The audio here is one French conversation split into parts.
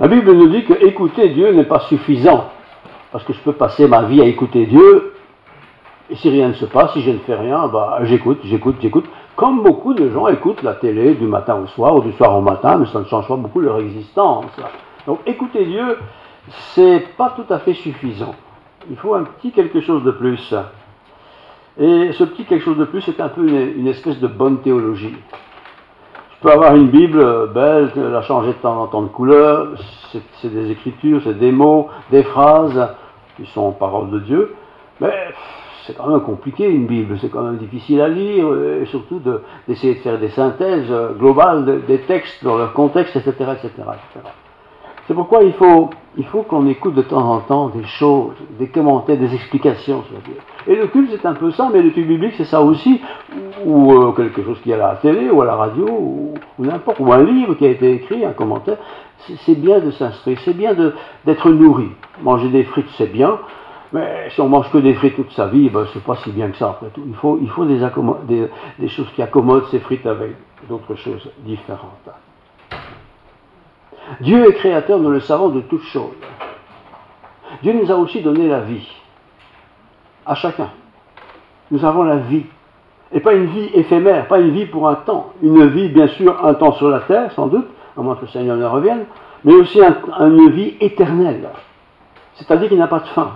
La Bible nous dit que écouter Dieu n'est pas suffisant, parce que je peux passer ma vie à écouter Dieu, et si rien ne se passe, si je ne fais rien, bah, j'écoute, comme beaucoup de gens écoutent la télé du matin au soir, ou du soir au matin, mais ça ne change pas beaucoup leur existence. Donc écouter Dieu, c'est pas tout à fait suffisant. Il faut un petit quelque chose de plus. Et ce petit quelque chose de plus, c'est un peu une espèce de bonne théologie. Je peux avoir une Bible belle, la changer de temps en temps de couleur, c'est des écritures, c'est des mots, des phrases qui sont paroles de Dieu, mais c'est quand même compliqué une Bible, c'est quand même difficile à lire, et surtout d'essayer de faire des synthèses globales des textes dans leur contexte, etc., etc., etc. C'est pourquoi il faut qu'on écoute de temps en temps des choses, des commentaires, des explications sur Dieu. Et le culte c'est un peu ça, mais l'étude biblique c'est ça aussi, ou quelque chose qui est à la télé, ou à la radio, ou n'importe, ou un livre qui a été écrit, un commentaire. C'est bien de s'instruire, c'est bien d'être nourri. Manger des frites c'est bien, mais si on mange que des frites toute sa vie, ben, c'est pas si bien que ça après tout. Il faut des choses qui accommodent ces frites avec d'autres choses différentes. Dieu est créateur, nous le savons, de toutes choses. Dieu nous a aussi donné la vie, à chacun. Nous avons la vie. Et pas une vie éphémère, pas une vie pour un temps. Une vie, bien sûr, un temps sur la terre, sans doute, à moins que le Seigneur ne revienne, mais aussi une vie éternelle. C'est-à-dire qu'il n'a pas de fin.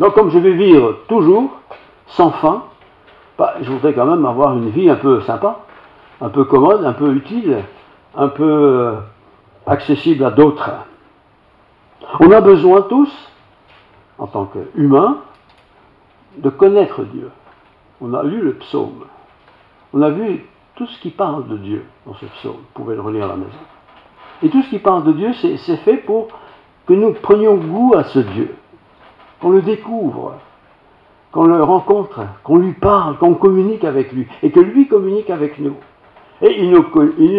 Donc, comme je vais vivre toujours, sans fin, je voudrais quand même avoir une vie un peu sympa, un peu commode, un peu utile, un peu accessible à d'autres. On a besoin tous, en tant qu'humains, de connaître Dieu. On a lu le psaume. On a vu tout ce qui parle de Dieu dans ce psaume. Vous pouvez le relire à la maison. Et tout ce qui parle de Dieu, c'est fait pour que nous prenions goût à ce Dieu, qu'on le découvre, qu'on le rencontre, qu'on lui parle, qu'on communique avec lui, et que lui communique avec nous. Et il nous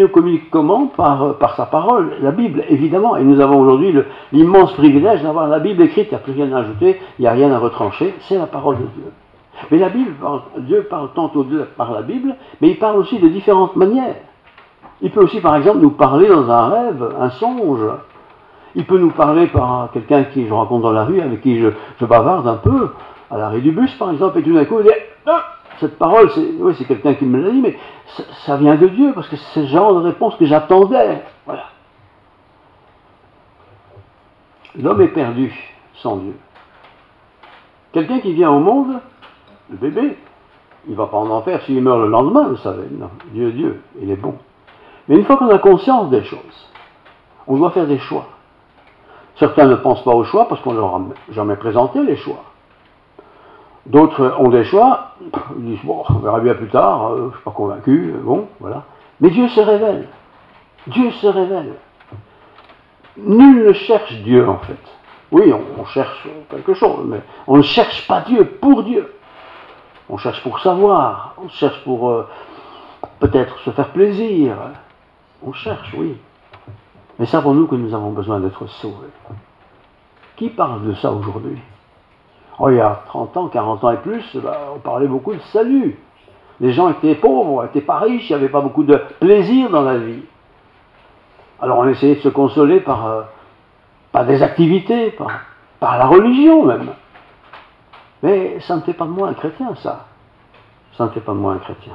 communique comment? Par sa parole, la Bible, évidemment. Et nous avons aujourd'hui l'immense privilège d'avoir la Bible écrite, il n'y a plus rien à ajouter, il n'y a rien à retrancher, c'est la parole de Dieu. Mais la Bible, Dieu parle tantôt par la Bible, mais il parle aussi de différentes manières. Il peut aussi, par exemple, nous parler dans un rêve, un songe. Il peut nous parler par quelqu'un qui je rencontre dans la rue, avec qui je bavarde un peu, à l'arrêt du bus, par exemple, et tout d'un coup, il dit ah, cette parole, c'est quelqu'un qui me l'a dit, mais ça vient de Dieu, parce que c'est le genre de réponse que j'attendais. Voilà. L'homme est perdu sans Dieu. Quelqu'un qui vient au monde, le bébé, il ne va pas en enfer s'il meurt le lendemain, vous savez. Non, Dieu, il est bon. Mais une fois qu'on a conscience des choses, on doit faire des choix. Certains ne pensent pas aux choix parce qu'on ne leur a jamais présenté les choix. D'autres ont des choix, ils disent, bon, on verra bien plus tard, je ne suis pas convaincu, bon, voilà. Mais Dieu se révèle. Dieu se révèle. Nul ne cherche Dieu, en fait. Oui, on cherche quelque chose, mais on ne cherche pas Dieu pour Dieu. On cherche pour savoir, on cherche pour peut-être se faire plaisir. On cherche, oui. Mais savons-nous que nous avons besoin d'être sauvés? Qui parle de ça aujourd'hui? Oh, il y a 30 ans, 40 ans et plus, on parlait beaucoup de salut. Les gens étaient pauvres, n'étaient pas riches, il n'y avait pas beaucoup de plaisir dans la vie. Alors on essayait de se consoler par des activités, par la religion même. Mais ça ne fait pas de moi un chrétien, ça. Ça ne fait pas de moi un chrétien.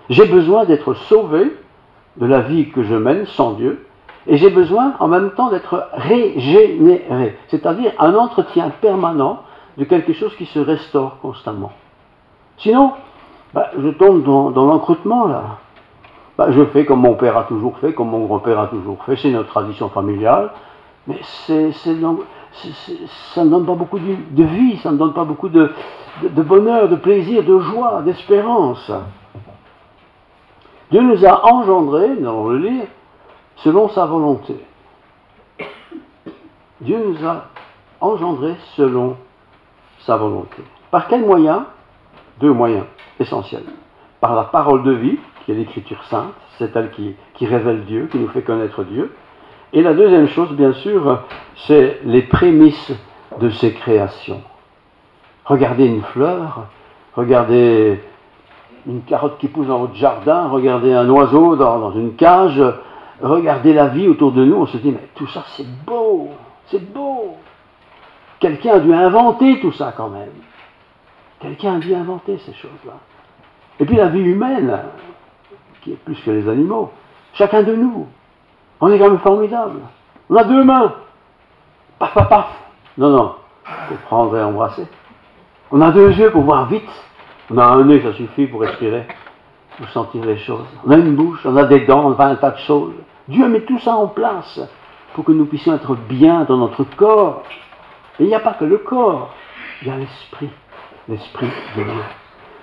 J'ai besoin d'être sauvé de la vie que je mène sans Dieu, et j'ai besoin en même temps d'être régénéré, c'est-à-dire un entretien permanent de quelque chose qui se restaure constamment. Sinon, je tombe dans l'encroutement là. Je fais comme mon père a toujours fait, comme mon grand-père a toujours fait, c'est notre tradition familiale, mais ça ne donne pas beaucoup de vie, ça ne donne pas beaucoup de bonheur, de plaisir, de joie, d'espérance. Dieu nous a engendrés, nous allons le lire, selon sa volonté. Dieu nous a engendrés selon sa volonté. Par quels moyens? Deux moyens essentiels. Par la parole de vie, qui est l'Écriture sainte, c'est elle qui révèle Dieu, qui nous fait connaître Dieu. Et la deuxième chose, bien sûr, c'est les prémices de ses créations. Regardez une fleur, regardez une carotte qui pousse dans votre jardin, regardez un oiseau dans une cage, regardez la vie autour de nous, on se dit, mais tout ça c'est beau, c'est beau. Quelqu'un a dû inventer tout ça quand même. Quelqu'un a dû inventer ces choses-là. Et puis la vie humaine, qui est plus que les animaux, chacun de nous, on est quand même formidable. On a deux mains, paf, paf, paf. Non, il faut prendre et embrasser. On a deux yeux pour voir vite. On a un nez, ça suffit pour respirer, pour sentir les choses. On a une bouche, on a des dents, on a un tas de choses. Dieu met tout ça en place pour que nous puissions être bien dans notre corps. Et il n'y a pas que le corps, il y a l'esprit de Dieu.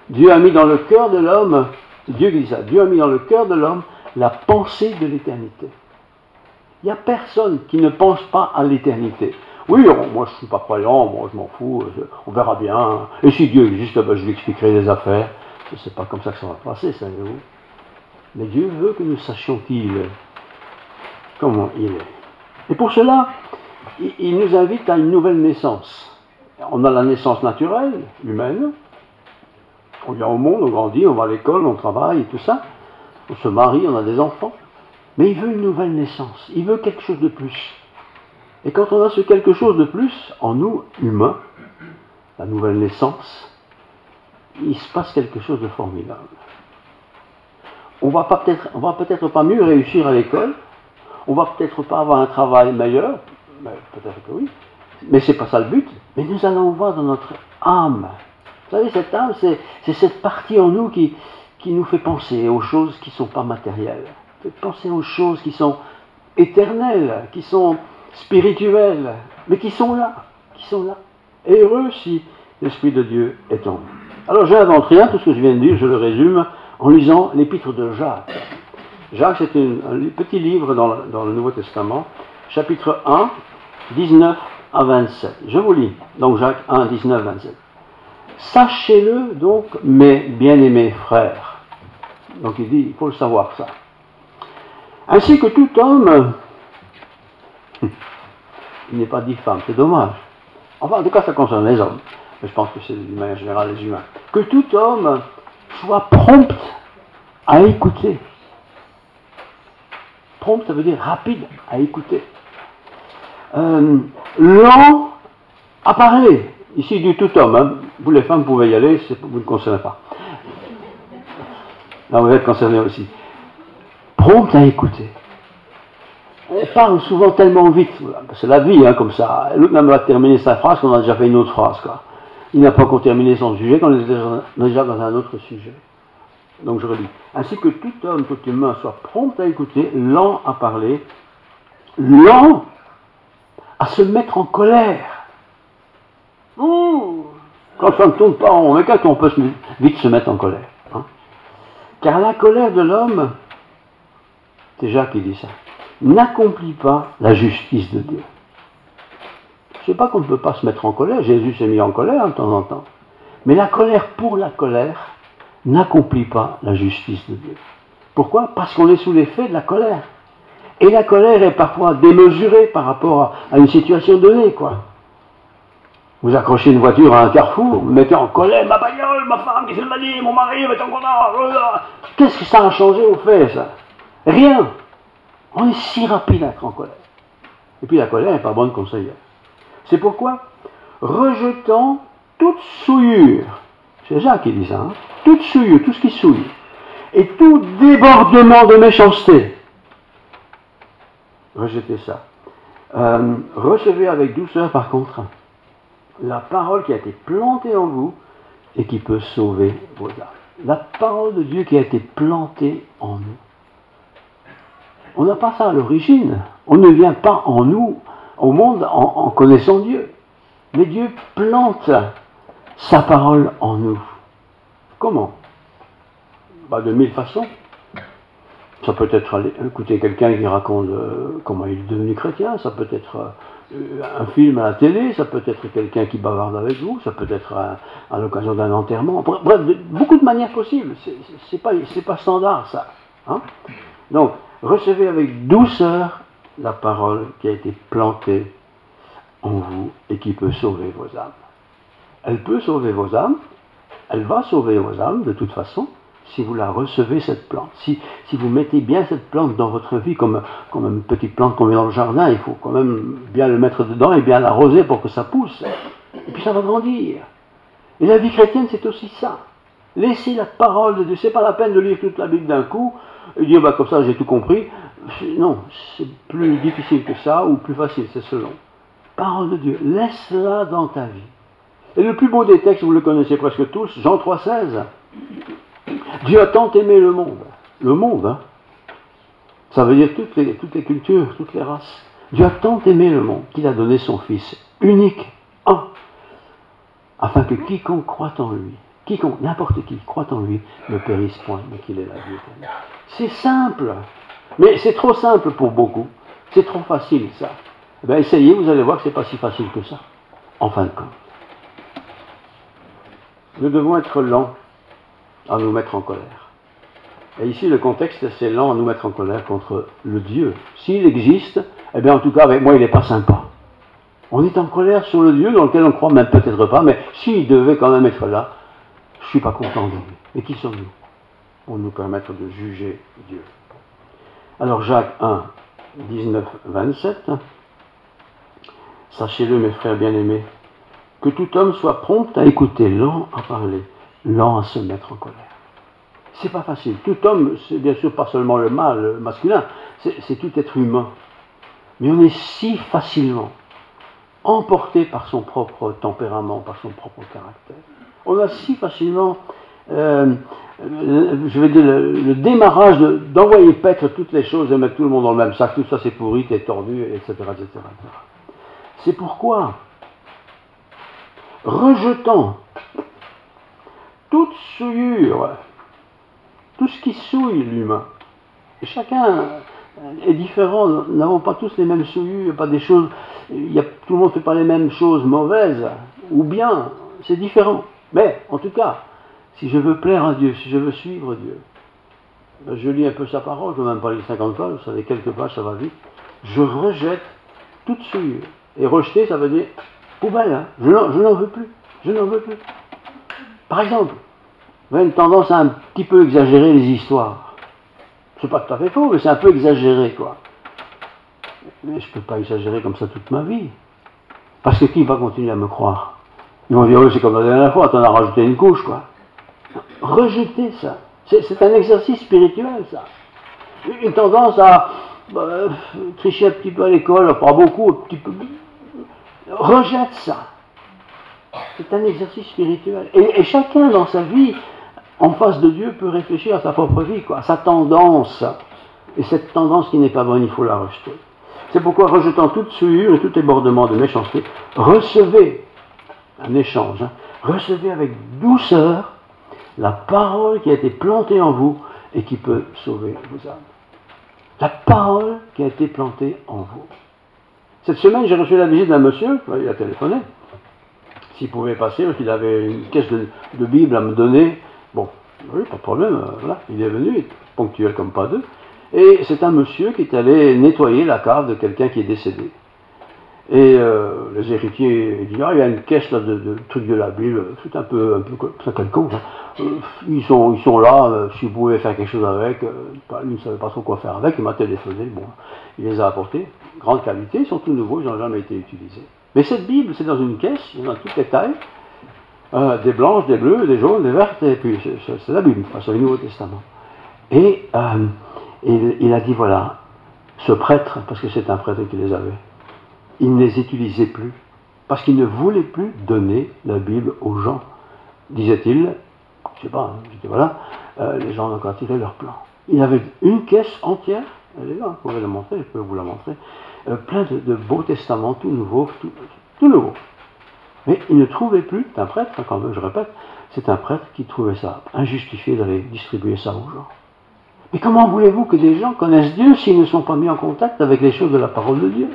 Dieu a mis dans le cœur de l'homme, Dieu dit ça, Dieu a mis dans le cœur de l'homme la pensée de l'éternité. Il n'y a personne qui ne pense pas à l'éternité. Oui, moi je ne suis pas croyant, moi je m'en fous, on verra bien. Et si Dieu existe, je lui expliquerai les affaires. C'est pas comme ça que ça va passer, savez-vous. Mais Dieu veut que nous sachions qui il est, comment il est. Et pour cela, il nous invite à une nouvelle naissance. On a la naissance naturelle, humaine. On vient au monde, on grandit, on va à l'école, on travaille et tout ça. On se marie, on a des enfants. Mais il veut une nouvelle naissance, il veut quelque chose de plus. Et quand on a ce quelque chose de plus en nous, humains, la nouvelle naissance, il se passe quelque chose de formidable. On va peut-être pas mieux réussir à l'école, on va peut-être pas avoir un travail meilleur, peut-être que oui, mais c'est pas ça le but. Mais nous allons voir dans notre âme. Vous savez, cette âme, c'est cette partie en nous qui nous fait penser aux choses qui ne sont pas matérielles, fait penser aux choses qui sont éternelles, qui sont spirituelles, mais qui sont là. Et heureux si l'Esprit de Dieu est en vous. Alors, je n'invente rien, tout ce que je viens de dire, je le résume en lisant l'épître de Jacques. Jacques, c'est un petit livre dans le Nouveau Testament, chapitre 1, 19 à 27. Je vous lis, donc Jacques 1, 19, 27. Sachez-le donc, mes bien-aimés frères. Donc il dit, il faut le savoir ça. Ainsi que tout homme, il n'est pas dit femme, c'est dommage. Enfin, en tout cas, ça concerne les hommes. Mais je pense que c'est d'une manière générale les humains. Que tout homme soit prompt à écouter. Prompt, ça veut dire rapide à écouter. Lent à parler. Ici, du tout homme. Hein. Vous, les femmes, pouvez y aller, vous ne concernez pas. Là, vous êtes concernés aussi. Prompt à écouter. Elle parle souvent tellement vite. C'est la vie, hein, comme ça. L'autre n'a pas terminé sa phrase qu'on a déjà fait une autre phrase. Quoi. Il n'a pas encore terminé son sujet qu'on est déjà dans un autre sujet. Donc je relis. Ainsi que tout homme, tout humain soit prompt à écouter, lent à parler, lent à se mettre en colère. Ouh, quand ça ne tourne pas en rond, mais quand on peut vite se mettre en colère. Hein. Car la colère de l'homme, c'est Jacques qui dit ça, n'accomplit pas la justice de Dieu. Je ne sais pas qu'on ne peut pas se mettre en colère, Jésus s'est mis en colère de temps en temps. Mais la colère pour la colère n'accomplit pas la justice de Dieu. Pourquoi? Parce qu'on est sous l'effet de la colère. Et la colère est parfois démesurée par rapport à une situation donnée, quoi. Vous accrochez une voiture à un carrefour, vous mettez en colère, ma bagnole, ma femme, qu'est-ce qu'elle m'a dit, mon mari, mais t'en content. Qu'est-ce que ça a changé au fait, ça? Rien. On est si rapide à être en colère. Et puis la colère n'est pas bonne conseillère. C'est pourquoi, rejetant toute souillure, c'est Jacques qui dit ça, hein, toute souillure, tout ce qui souille, et tout débordement de méchanceté, rejetez ça. Recevez avec douceur, par contre, la parole qui a été plantée en vous et qui peut sauver vos âmes. La parole de Dieu qui a été plantée en nous. On n'a pas ça à l'origine. On ne vient pas en nous, au monde, en connaissant Dieu. Mais Dieu plante sa parole en nous. Comment? De mille façons. Ça peut être aller écouter quelqu'un qui raconte comment il est devenu chrétien, ça peut être un film à la télé, ça peut être quelqu'un qui bavarde avec vous, ça peut être à l'occasion d'un enterrement. Bref, beaucoup de manières possibles. C'est pas standard, ça. Hein? Donc, recevez avec douceur la parole qui a été plantée en vous et qui peut sauver vos âmes. Elle peut sauver vos âmes, elle va sauver vos âmes de toute façon, si vous la recevez, cette plante. Si vous mettez bien cette plante dans votre vie, comme une petite plante qu'on met dans le jardin, il faut quand même bien le mettre dedans et bien l'arroser pour que ça pousse. Et puis ça va grandir. Et la vie chrétienne, c'est aussi ça. Laissez la parole de Dieu. C'est pas la peine de lire toute la Bible d'un coup et dire, comme ça, j'ai tout compris. Non, c'est plus difficile que ça, ou plus facile, c'est selon. Parole de Dieu, laisse-la dans ta vie. Et le plus beau des textes, vous le connaissez presque tous, Jean 3,16. Dieu a tant aimé le monde. Le monde, hein. Ça veut dire toutes les cultures, toutes les races. Dieu a tant aimé le monde qu'il a donné son Fils unique, afin que quiconque croit en lui, n'importe qui croit en lui, ne périsse point, mais qu'il ait la vie éternelle. C'est simple, mais c'est trop simple pour beaucoup. C'est trop facile, ça. Eh bien, essayez, vous allez voir que c'est pas si facile que ça, en fin de compte. Nous devons être lents à nous mettre en colère. Et ici, le contexte, c'est lent à nous mettre en colère contre le Dieu. S'il existe, eh bien, en tout cas, avec moi, il n'est pas sympa. On est en colère sur le Dieu dans lequel on ne croit même peut-être pas, mais s'il devait quand même être là, je ne suis pas content de lui. Et qui sommes-nous pour nous permettre de juger Dieu? Alors Jacques 1, 19, 27. Sachez-le, mes frères bien-aimés, que tout homme soit prompt à écouter, lent à parler, lent à se mettre en colère. C'est pas facile. Tout homme, c'est bien sûr pas seulement le mâle, le masculin, c'est tout être humain. Mais on est si facilement emporté par son propre tempérament, par son propre caractère. On a si facilement, je vais dire, le démarrage d'envoyer paître toutes les choses et mettre tout le monde dans le même sac, tout ça c'est pourri, t'es tordu, etc., etc. C'est pourquoi, rejetant toute souillure, tout ce qui souille l'humain, chacun est différent, nous n'avons pas tous les mêmes souillures, pas des choses, tout le monde ne fait pas les mêmes choses mauvaises ou bien, c'est différent. Mais en tout cas, si je veux plaire à Dieu, si je veux suivre Dieu, je lis un peu sa parole, je ne vais même pas lire 50 pages, vous savez, quelques pages, ça va vite, je rejette toute souillure. Et rejeter, ça veut dire poubelle, hein. Je n'en veux plus, je n'en veux plus. Par exemple, vous avez une tendance à un petit peu exagérer les histoires. C'est pas tout à fait faux, mais c'est un peu exagéré, quoi. Mais je ne peux pas exagérer comme ça toute ma vie. Parce que qui va continuer à me croire? Ils vont dire, oui, c'est comme la dernière fois, t'en as rajouté une couche, quoi. Rejeter ça. C'est un exercice spirituel, ça. Une tendance à tricher un petit peu à l'école, pas beaucoup, un petit peu. Rejette ça. C'est un exercice spirituel. Et chacun dans sa vie, en face de Dieu, peut réfléchir à sa propre vie, quoi, à sa tendance. Et cette tendance qui n'est pas bonne, il faut la rejeter. C'est pourquoi, rejetant toute souillure et tout débordement de méchanceté, recevez un échange, hein, recevez avec douceur la parole qui a été plantée en vous et qui peut sauver vos âmes. La parole qui a été plantée en vous. Cette semaine, j'ai reçu la visite d'un monsieur, il a téléphoné, s'il pouvait passer, parce qu'il avait une caisse de Bible à me donner. Bon, oui, pas de problème, voilà, il est venu, ponctuel comme pas deux. Et c'est un monsieur qui est allé nettoyer la cave de quelqu'un qui est décédé. Et les héritiers disent, ah, il y a une caisse là, de trucs de la Bible, c'est un peu ça quelconque. Hein. Ils sont là, si vous pouvez faire quelque chose avec, lui ne savait pas trop quoi faire avec, il m'a téléphoné, bon, il les a apportés, grande qualité, ils sont tout nouveaux, ils n'ont jamais été utilisés. Mais cette Bible, c'est dans une caisse, il y en a toutes les tailles, des blanches, des bleues, des jaunes, des vertes, et puis c'est la Bible, c'est le Nouveau Testament. Et il a dit, voilà, ce prêtre, parce que c'est un prêtre qui les avait, il ne les utilisait plus, parce qu'il ne voulait plus donner la Bible aux gens. Disait-il, je ne sais pas, voilà, les gens ont encore tiré leur plan. Il avait une caisse entière, elle est là, vous pouvez la montrer, je peux vous la montrer, plein de beaux testaments, tout nouveau, tout nouveau. Mais il ne trouvait plus, c'est un prêtre, quand même, je répète, c'est un prêtre qui trouvait ça injustifié d'aller distribuer ça aux gens. Mais comment voulez-vous que des gens connaissent Dieu s'ils ne sont pas mis en contact avec les choses de la parole de Dieu?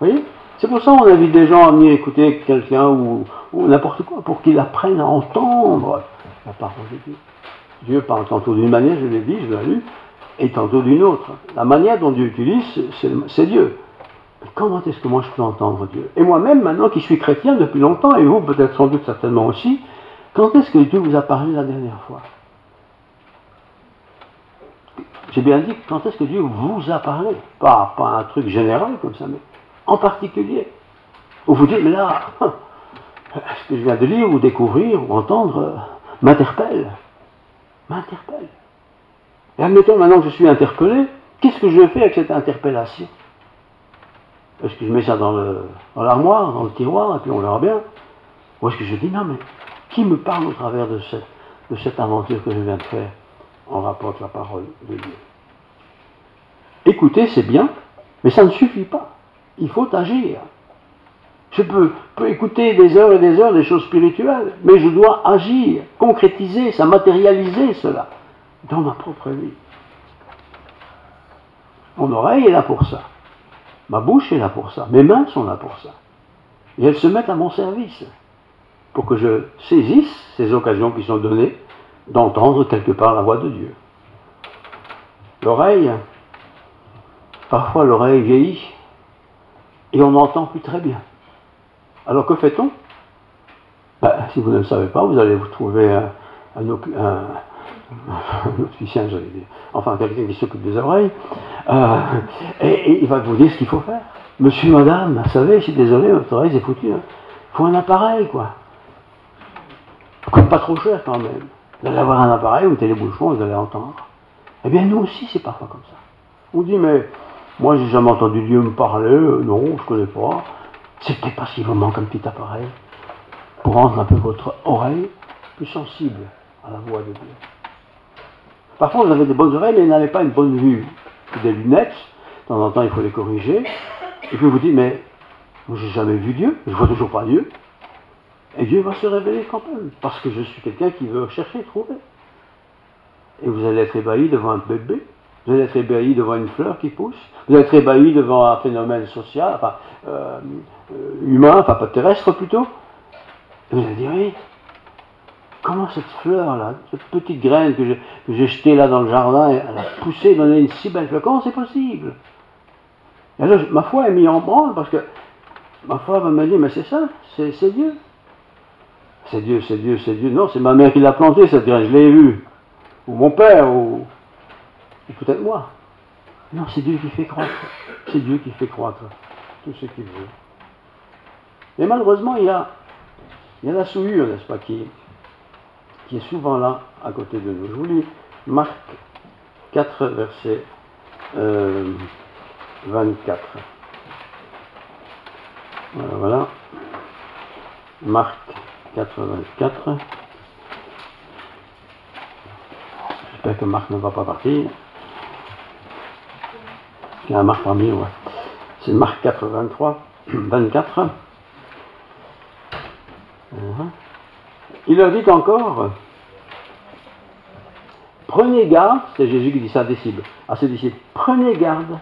Vous voyez? C'est pour ça qu'on invite des gens à venir écouter quelqu'un ou n'importe quoi, pour qu'ils apprennent à entendre la parole de Dieu. Dieu parle tantôt d'une manière, je l'ai dit, je l'ai lu, et tantôt d'une autre. La manière dont Dieu utilise, c'est Dieu. Mais comment est-ce que moi je peux entendre Dieu? Et moi-même, maintenant qui suis chrétien depuis longtemps, et vous peut-être sans doute certainement aussi, quand est-ce que Dieu vous a parlé la dernière fois? J'ai bien dit, quand est-ce que Dieu vous a parlé? Pas un truc général comme ça, mais en particulier. Où vous dites, mais là, ce que je viens de lire ou découvrir ou entendre m'interpelle. M'interpelle. Et admettons maintenant que je suis interpellé, qu'est-ce que je fais avec cette interpellation? Est-ce que je mets ça dans l'armoire, dans le tiroir, et puis on verra bien? Ou est-ce que je dis, non, mais qui me parle au travers de cette aventure que je viens de faire en rapport avec la parole de Dieu? Écouter, c'est bien, mais ça ne suffit pas. Il faut agir. Je peux écouter des heures et des heures des choses spirituelles, mais je dois agir, concrétiser, ça, matérialiser cela dans ma propre vie. Mon oreille est là pour ça. Ma bouche est là pour ça. Mes mains sont là pour ça. Et elles se mettent à mon service pour que je saisisse ces occasions qui sont données d'entendre quelque part la voix de Dieu. L'oreille, parfois l'oreille vieillit et on n'entend plus très bien. Alors que fait-on? Si vous ne le savez pas, vous allez vous trouver un opticien, j'allais dire, enfin quelqu'un qui s'occupe des oreilles, Et il va vous dire ce qu'il faut faire. Monsieur, madame, vous savez, je suis désolé, votre oreille c'est foutu. Il faut un appareil, quoi. Ça coûte pas trop cher quand même. Vous allez avoir un appareil, vous mettez les bouchons, vous allez entendre. Eh bien, nous aussi, c'est parfois comme ça. On dit, mais moi, j'ai jamais entendu Dieu me parler, non, je connais pas. C'est peut-être parce qu'il vous manque un petit appareil pour rendre un peu votre oreille plus sensible à la voix de Dieu. Parfois, vous avez des bonnes oreilles, mais vous n'avez pas une bonne vue. Des lunettes, de temps en temps, il faut les corriger. Et puis vous dites, mais moi, j'ai jamais vu Dieu, je vois toujours pas Dieu. Et Dieu va se révéler quand même, parce que je suis quelqu'un qui veut chercher, trouver. Et vous allez être ébahi devant un bébé, vous allez être ébahi devant une fleur qui pousse, vous allez être ébahi devant un phénomène social, enfin, humain, enfin pas terrestre plutôt. Et vous allez dire, oui, comment cette fleur-là, cette petite graine que j'ai jetée là dans le jardin, elle a poussé, donné une si belle fleur, comment c'est possible? Et alors, ma foi est mise en branle, parce que ma foi va me dire, mais c'est ça, c'est Dieu. C'est Dieu, c'est Dieu, c'est Dieu. Non, c'est ma mère qui l'a plantée, cette graine, je l'ai vue. Ou mon père, ou peut-être moi. Non, c'est Dieu qui fait croître. C'est Dieu qui fait croître tout ce qu'il veut. Et malheureusement, il y a la souillure, n'est-ce pas, qui est souvent là, à côté de nous. Je vous lis Marc 4, verset 24. Voilà. Marc 4, 24. J'espère que Marc ne va pas partir. Il y a un Marc parmi nous. Ouais. C'est Marc 4, 23, 24. Il leur dit encore, prenez garde, c'est Jésus qui dit ça à ses disciples, prenez garde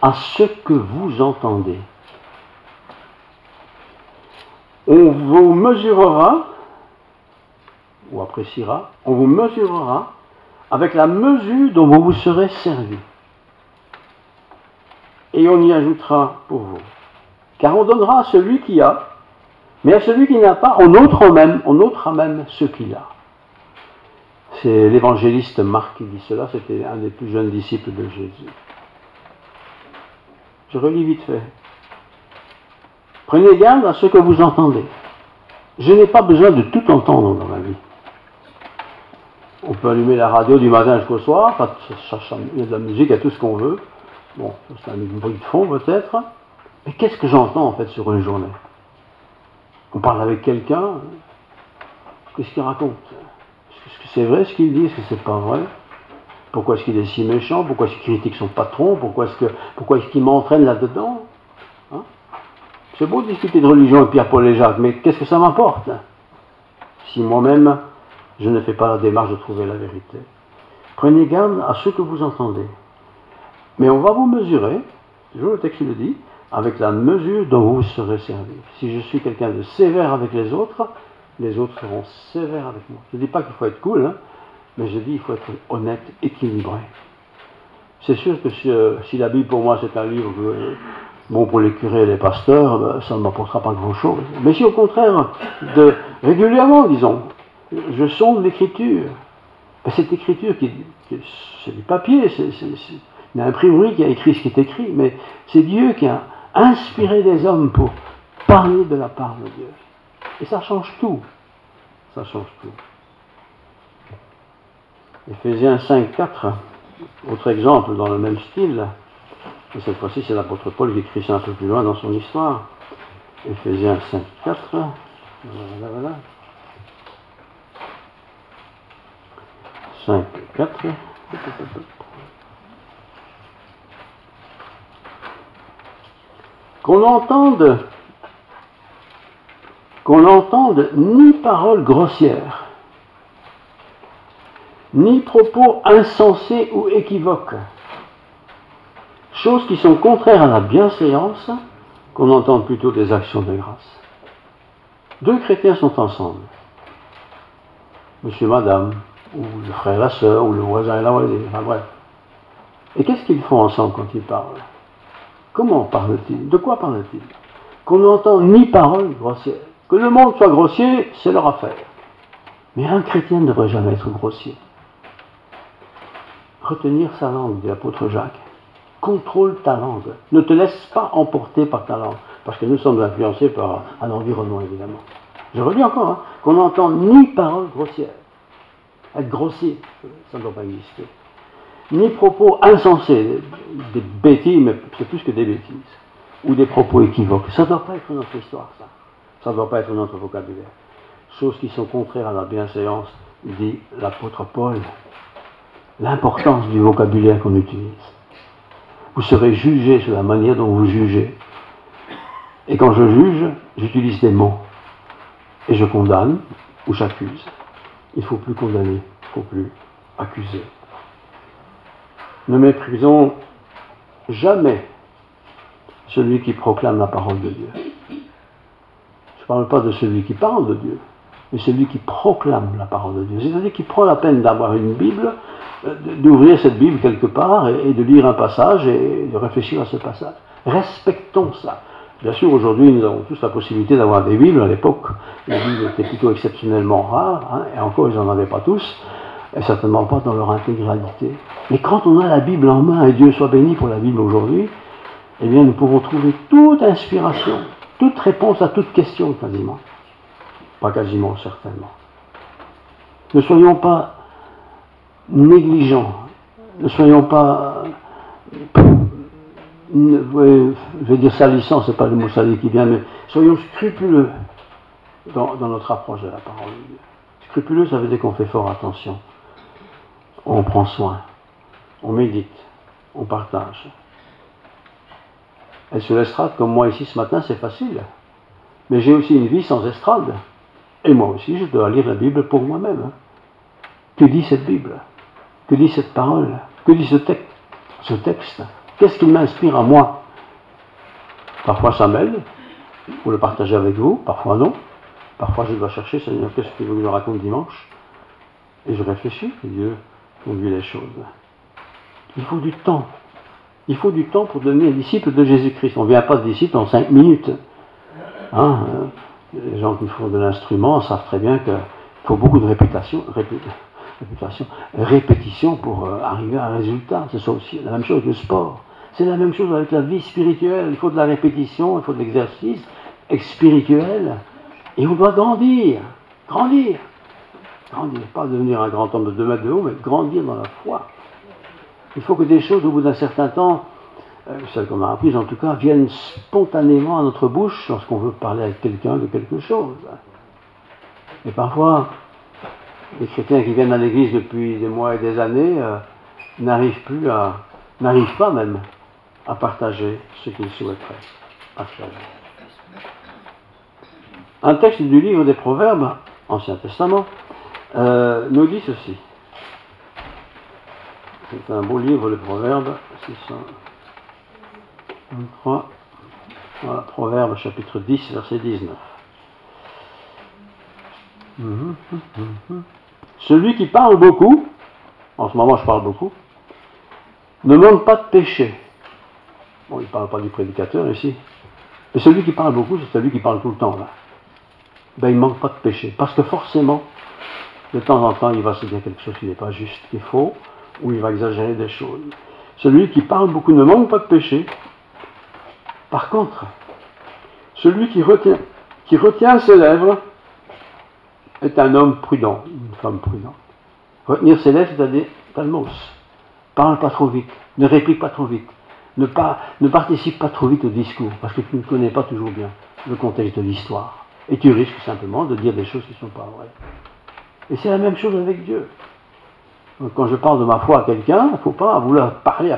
à ce que vous entendez. On vous mesurera, ou appréciera, on vous mesurera avec la mesure dont vous vous serez servi. Et on y ajoutera pour vous. Car on donnera à celui qui a, mais à celui qui n'a pas, on ôtera même ce qu'il a. C'est l'évangéliste Marc qui dit cela, c'était un des plus jeunes disciples de Jésus. Je relis vite fait. Prenez garde à ce que vous entendez. Je n'ai pas besoin de tout entendre dans ma vie. On peut allumer la radio du matin jusqu'au soir, il y a de la musique, il y a tout ce qu'on veut. Bon, c'est un bruit de fond peut-être. Mais qu'est-ce que j'entends en fait sur une journée? On parle avec quelqu'un, qu'est-ce qu'il raconte? Est-ce que c'est vrai ce qu'il dit? Est-ce que c'est pas vrai? Pourquoi est-ce qu'il est si méchant? Pourquoi est-ce qu'il critique son patron? Pourquoi est-ce qu'il m'entraîne là-dedans? Hein? C'est beau de discuter de religion et Pierre-Paul et Jacques, mais qu'est-ce que ça m'apporte si moi-même je ne fais pas la démarche de trouver la vérité? Prenez garde à ce que vous entendez. Mais on va vous mesurer, toujours le texte le dit, avec la mesure dont vous serez servi. Si je suis quelqu'un de sévère avec les autres seront sévères avec moi. Je ne dis pas qu'il faut être cool, hein, mais je dis qu'il faut être honnête, équilibré. C'est sûr que si la Bible pour moi c'est un livre bon pour les curés et les pasteurs, ben, ça ne m'apportera pas grand-chose. Mais si au contraire, régulièrement, disons, je sonde l'écriture, ben, cette écriture, c'est du papier, c'est une imprimerie qui a écrit ce qui est écrit, mais c'est Dieu qui a inspiré des hommes pour parler de la part de Dieu. Et ça change tout. Ça change tout. Éphésiens 5, 4, autre exemple dans le même style. Et cette fois-ci, c'est l'apôtre Paul qui écrit ça un peu plus loin dans son histoire. Éphésiens 5, 4. Voilà. 5, 4. Qu'on n'entende ni paroles grossières, ni propos insensés ou équivoques, choses qui sont contraires à la bienséance, qu'on entende plutôt des actions de grâce. Deux chrétiens sont ensemble, monsieur, madame, ou le frère et la sœur, ou le voisin et la voisine, enfin bref. Et qu'est-ce qu'ils font ensemble quand ils parlent? Comment parlent-ils? De quoi parlent-ils? Qu'on n'entend ni paroles grossières. Que le monde soit grossier, c'est leur affaire. Mais un chrétien ne devrait jamais être grossier. Retenir sa langue, dit l'apôtre Jacques. Contrôle ta langue. Ne te laisse pas emporter par ta langue. Parce que nous sommes influencés par un environnement, évidemment. Je redis encore, hein, qu'on n'entend ni paroles grossières. Être grossier, ça ne doit pas exister. Ni propos insensés, des bêtises, mais c'est plus que des bêtises. Ou des propos équivoques. Ça ne doit pas être notre histoire, ça. Ça ne doit pas être notre vocabulaire. Choses qui sont contraires à la bienséance, dit l'apôtre Paul. L'importance du vocabulaire qu'on utilise. Vous serez jugé sur la manière dont vous jugez. Et quand je juge, j'utilise des mots. Et je condamne ou j'accuse. Il ne faut plus condamner, il ne faut plus accuser. Ne méprisons jamais celui qui proclame la parole de Dieu. Je ne parle pas de celui qui parle de Dieu, mais celui qui proclame la parole de Dieu. C'est-à-dire qui prend la peine d'avoir une Bible, d'ouvrir cette Bible quelque part et de lire un passage et de réfléchir à ce passage. Respectons ça. Bien sûr, aujourd'hui, nous avons tous la possibilité d'avoir des Bibles. À l'époque, les Bibles étaient plutôt exceptionnellement rares, hein, et encore, ils n'en avaient pas tous, et certainement pas dans leur intégralité. Mais quand on a la Bible en main, et Dieu soit béni pour la Bible aujourd'hui, eh bien, nous pouvons trouver toute inspiration, toute réponse à toute question, quasiment. Pas quasiment, certainement. Ne soyons pas négligents, ne soyons pas... je vais dire salissant, c'est pas le mot sali qui vient, mais soyons scrupuleux dans notre approche de la parole de Dieu. Scrupuleux, ça veut dire qu'on fait fort attention. On prend soin, on médite, on partage. Et sur l'estrade, comme moi ici ce matin, c'est facile. Mais j'ai aussi une vie sans estrade. Et moi aussi, je dois lire la Bible pour moi-même. Hein. Que dit cette Bible? Que dit cette parole? Que dit ce texte? Qu'est-ce qui m'inspire à moi? Parfois ça m'aide, pour le partager avec vous, parfois non. Parfois je dois chercher, Seigneur, qu'est-ce que vous me raconte dimanche? Et je réfléchis, et Dieu conduit les choses. Il faut du temps. Il faut du temps pour devenir disciple de Jésus-Christ. On ne vient pas de disciple en 5 minutes. Hein, les gens qui font de l'instrument savent très bien qu'il faut beaucoup de répétition pour arriver à un résultat. C'est ça aussi la même chose avec le sport. C'est la même chose avec la vie spirituelle. Il faut de la répétition, il faut de l'exercice spirituel. Et on doit grandir. Grandir. Grandir. Pas devenir un grand homme de 2 mètres de haut, mais grandir dans la foi. Il faut que des choses, au bout d'un certain temps, celles qu'on a apprises en tout cas, viennent spontanément à notre bouche lorsqu'on veut parler avec quelqu'un de quelque chose. Et parfois, les chrétiens qui viennent à l'église depuis des mois et des années n'arrivent pas même à partager ce qu'ils souhaiteraient partager. Un texte du livre des Proverbes, Ancien Testament, nous dit ceci. C'est un beau livre, le Proverbe, 623. Voilà, Proverbe, chapitre 10, verset 19. Celui qui parle beaucoup, en ce moment je parle beaucoup, ne manque pas de péché. Bon, il ne parle pas du prédicateur ici. Mais celui qui parle beaucoup, c'est celui qui parle tout le temps, là. Ben, il ne manque pas de péché. Parce que forcément, de temps en temps, il va se dire quelque chose qui n'est pas juste, qui est faux, ou il va exagérer des choses. Celui qui parle beaucoup ne manque pas de péché. Par contre, celui qui retient ses lèvres est un homme prudent, une femme prudente. Retenir ses lèvres, c'est-à-dire talmos. Parle pas trop vite, ne réplique pas trop vite, ne participe pas trop vite au discours, parce que tu ne connais pas toujours bien le contexte de l'histoire. Et tu risques simplement de dire des choses qui ne sont pas vraies. Et c'est la même chose avec Dieu. Donc, quand je parle de ma foi à quelqu'un, il ne faut pas vouloir parler.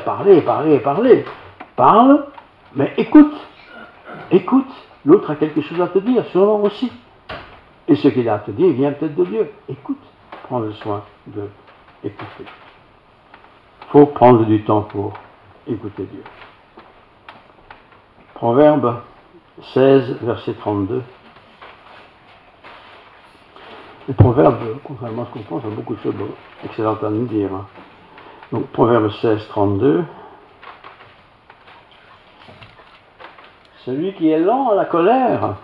Parle, mais écoute. Écoute. L'autre a quelque chose à te dire, sûrement aussi. Et ce qu'il a à te dire vient peut-être de Dieu. Écoute. Prends le soin de écouter. Il faut prendre du temps pour écouter Dieu. Proverbe 16, verset 32. Les proverbes, contrairement à ce qu'on pense, ont beaucoup de choses excellentes à nous dire. Donc, Proverbe 16, 32. Celui qui est lent à la colère,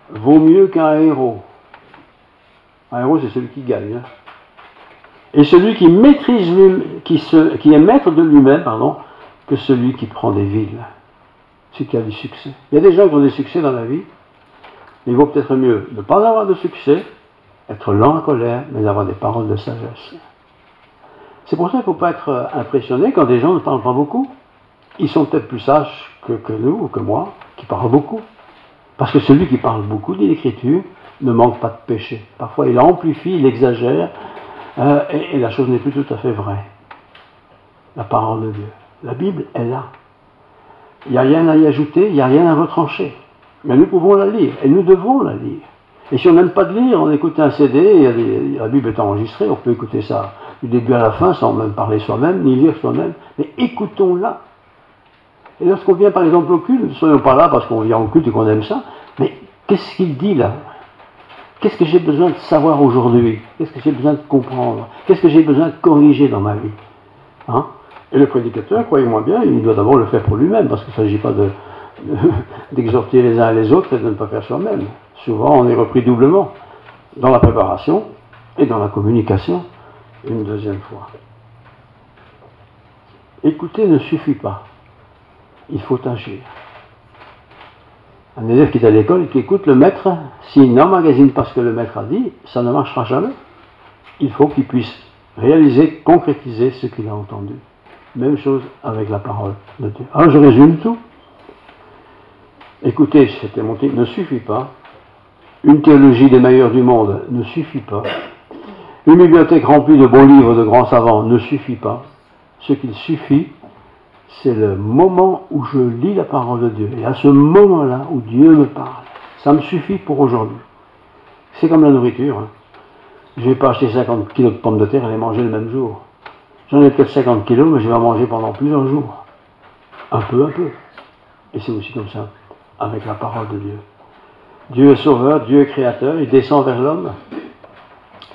vaut mieux qu'un héros. Un héros, c'est celui qui gagne. Hein. Et celui qui maîtrise, qui est maître de lui-même, pardon, que celui qui prend des villes. Celui qui a du succès. Il y a des gens qui ont des succès dans la vie. Il vaut peut-être mieux ne pas avoir de succès, être lent à colère, mais avoir des paroles de sagesse. C'est pour ça qu'il ne faut pas être impressionné quand des gens ne parlent pas beaucoup. Ils sont peut-être plus sages que nous ou que moi, qui parlent beaucoup. Parce que celui qui parle beaucoup, dit l'Écriture, ne manque pas de péché. Parfois il amplifie, il exagère, et la chose n'est plus tout à fait vraie. La parole de Dieu. La Bible est là. Il n'y a rien à y ajouter, il n'y a rien à retrancher. Mais nous pouvons la lire, et nous devons la lire. Et si on n'aime pas de lire, on écoute un CD, la Bible est enregistrée, on peut écouter ça du début à la fin sans même parler soi-même, ni lire soi-même, mais écoutons-la. Et lorsqu'on vient par exemple au culte, ne soyons pas là parce qu'on vient au culte et qu'on aime ça, mais qu'est-ce qu'il dit là? Qu'est-ce que j'ai besoin de savoir aujourd'hui? Qu'est-ce que j'ai besoin de comprendre? Qu'est-ce que j'ai besoin de corriger dans ma vie? Hein? Et le prédicateur, croyez-moi bien, il doit d'abord le faire pour lui-même, parce qu'il ne s'agit pas d'exhorter les uns et les autres et de ne pas faire soi-même. Souvent, on est repris doublement, dans la préparation et dans la communication, une deuxième fois. Écouter ne suffit pas. Il faut agir. Un élève qui est à l'école et qui écoute le maître, s'il n'emmagasine pas ce que le maître a dit, ça ne marchera jamais. Il faut qu'il puisse réaliser, concrétiser ce qu'il a entendu. Même chose avec la parole de Dieu. Alors je résume tout. Écoutez, c'était mon titre, ne suffit pas. Une théologie des meilleurs du monde ne suffit pas. Une bibliothèque remplie de bons livres de grands savants ne suffit pas. Ce qu'il suffit, c'est le moment où je lis la parole de Dieu. Et à ce moment-là où Dieu me parle, ça me suffit pour aujourd'hui. C'est comme la nourriture. Hein. Je ne vais pas acheter 50 kilos de pommes de terre et les manger le même jour. J'en ai peut-être 50 kilos, mais je vais en manger pendant plusieurs jours. Un peu. Et c'est aussi comme ça avec la parole de Dieu. Dieu est sauveur, Dieu est créateur, il descend vers l'homme.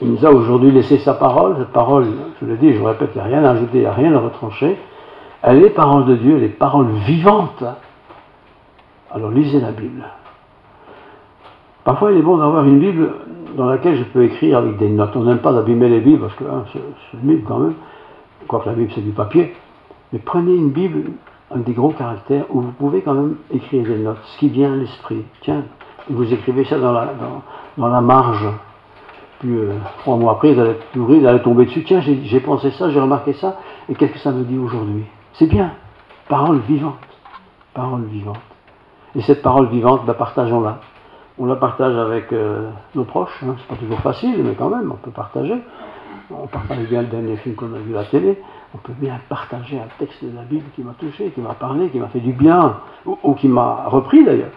Il nous a aujourd'hui laissé sa parole. Cette parole, je le dis, je le répète, il n'y a rien à ajouter, il n'y a rien à retrancher. Elle est parole de Dieu, elle est parole vivante. Alors lisez la Bible. Parfois il est bon d'avoir une Bible dans laquelle je peux écrire avec des notes. On n'aime pas d'abîmer les Bibles, parce que c'est une Bible quand même. Quoique la Bible c'est du papier. Mais prenez une Bible avec des gros caractères où vous pouvez quand même écrire des notes, ce qui vient à l'esprit. Tiens, vous écrivez ça dans la marge. Puis 3 mois après, vous allez l'ouvrir, vous allez tomber dessus. Tiens, j'ai pensé ça, j'ai remarqué ça, et qu'est-ce que ça me dit aujourd'hui? C'est bien. Parole vivante. Parole vivante. Et cette parole vivante, partageons-la. On la partage avec nos proches. Hein. C'est pas toujours facile, mais quand même, on peut partager. On partage bien le dernier film qu'on a vu à la télé. On peut bien partager un texte de la Bible qui m'a touché, qui m'a parlé, qui m'a fait du bien, ou qui m'a repris d'ailleurs.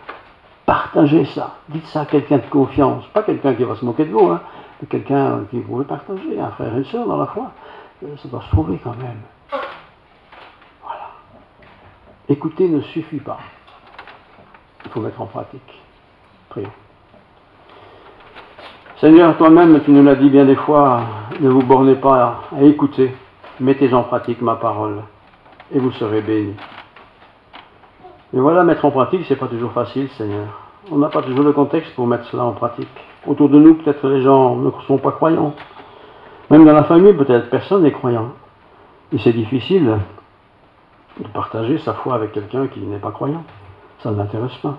Partagez ça. Dites ça à quelqu'un de confiance. Pas quelqu'un qui va se moquer de vous, hein, mais quelqu'un qui vous veut partager, un frère et une sœur dans la foi. Ça doit se trouver quand même. Voilà. Écouter ne suffit pas. Il faut mettre en pratique. Prions. Seigneur, toi-même, tu nous l'as dit bien des fois, ne vous bornez pas à écouter, mettez en pratique ma parole, et vous serez bénis. Mais voilà, mettre en pratique, c'est pas toujours facile, Seigneur. On n'a pas toujours le contexte pour mettre cela en pratique. Autour de nous, peut-être les gens ne sont pas croyants. Même dans la famille, peut-être personne n'est croyant. Et c'est difficile de partager sa foi avec quelqu'un qui n'est pas croyant. Ça ne l'intéresse pas.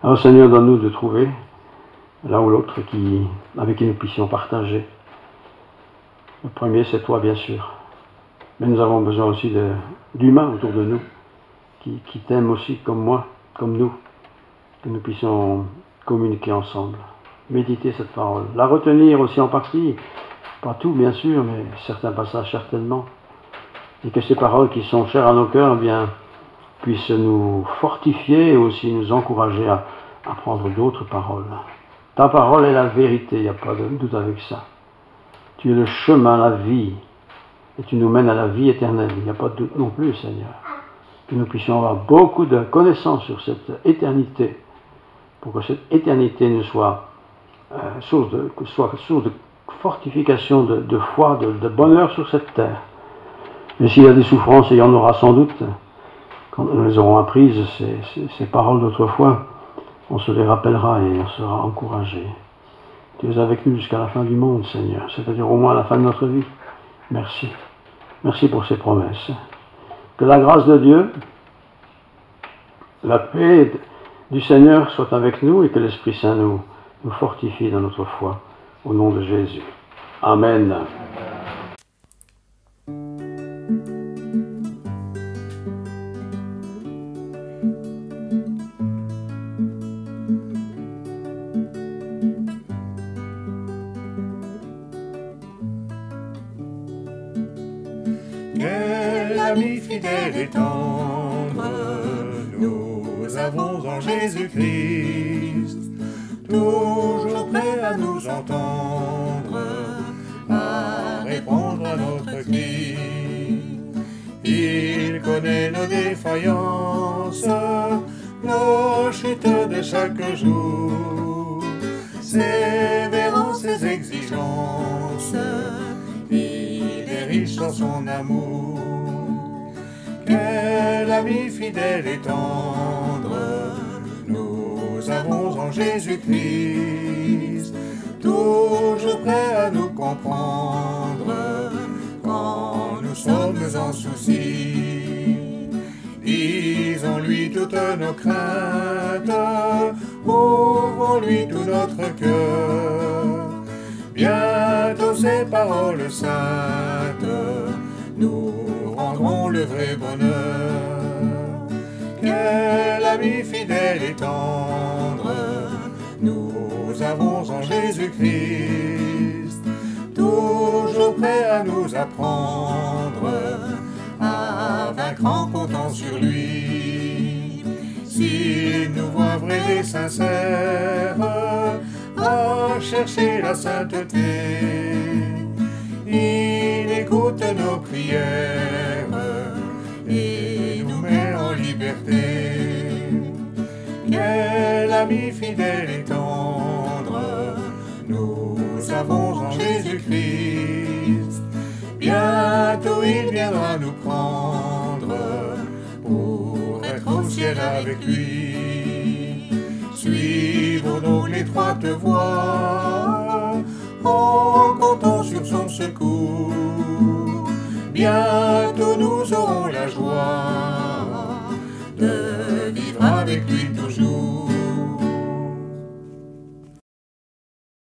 Alors Seigneur, donne-nous de trouver l'un ou l'autre avec qui nous puissions partager. Le premier, c'est toi, bien sûr. Mais nous avons besoin aussi d'humains autour de nous, qui t'aiment aussi comme moi, comme nous, que nous puissions communiquer ensemble, méditer cette parole, la retenir aussi en partie, pas tout bien sûr, mais certains passages certainement, et que ces paroles qui sont chères à nos cœurs, bien, puissent nous fortifier et aussi nous encourager à prendre d'autres paroles. Ta parole est la vérité, il n'y a pas de doute avec ça. Tu es le chemin, la vie, et tu nous mènes à la vie éternelle, il n'y a pas de doute non plus, Seigneur. Que nous puissions avoir beaucoup de connaissances sur cette éternité, pour que cette éternité ne soit source de fortification, de foi, de bonheur sur cette terre. Et s'il y a des souffrances, et il y en aura sans doute, quand nous les aurons apprises, ces paroles d'autrefois, on se les rappellera et on sera encouragé. Tu es avec nous jusqu'à la fin du monde, Seigneur, c'est-à-dire au moins à la fin de notre vie. Merci. Merci pour ces promesses. Que la grâce de Dieu, la paix du Seigneur soit avec nous et que l'Esprit Saint nous fortifie dans notre foi. Au nom de Jésus. Amen. Quel ami fidèle et tendre nous avons en Jésus-Christ, toujours prêt à nous entendre, à répondre à notre cri. Il connaît nos défaillances, nos chutes de chaque jour, sévérant ses exigences. Il est riche dans son amour. Quel ami fidèle et tendre nous avons en Jésus-Christ, toujours prêt à nous comprendre quand nous sommes en souci. Disons-lui toutes nos craintes, ouvrons-lui tout notre cœur. Bientôt ces paroles saintes nous rendront le vrai bonheur. Quel ami fidèle et tendre nous avons en Jésus-Christ, toujours prêt à nous apprendre à vaincre en comptant sur lui. S'il nous voit vrais et sincères à chercher la sainteté, il écoute nos prières et nous met en liberté. Quel ami fidèle et tendre nous avons en Jésus-Christ, bientôt il viendra nous prendre pour être au ciel avec lui. Suivons donc l'étroite voie en comptant sur son secours. Bientôt nous aurons la joie de vivre avec lui toujours.